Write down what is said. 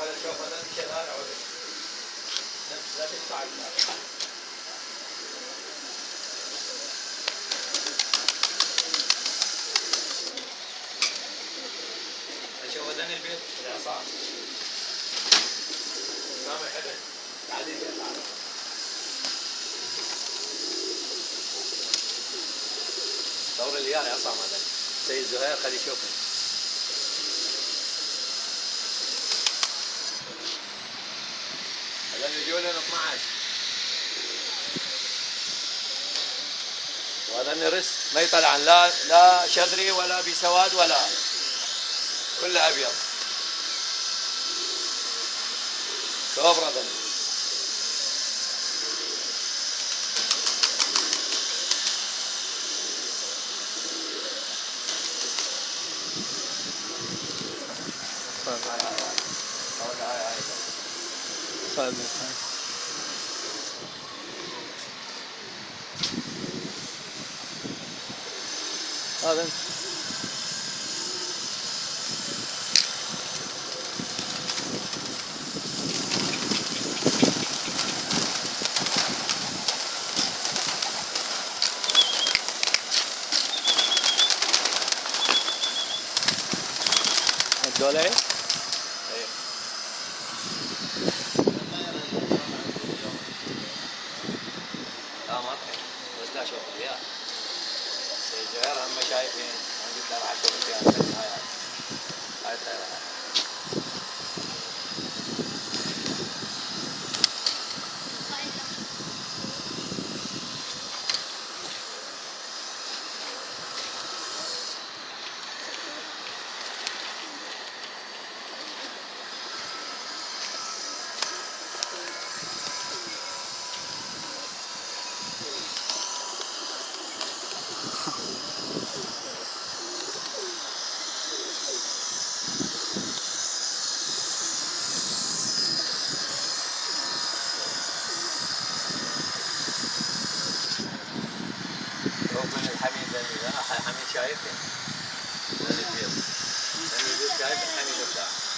هذا شوف هذا شغال عودة لا تدفع شوف هذا البيت العصام سامي حلو تعالي دور اليار يا عصام هذا سيد زهير خلي يشوفه هذا يجون 12 وهذا نرس ما يطلع لا شذري ولا بسواد ولا كله ابيض شوف هذا هذا الدولة لا ما بس لا شوف الريال سيد زهير هم شايفين ما قلت له راح اشوف الريال هاي الطيارة من الحميد اللي حميد شايفه البيض شايف الحميد بتاعه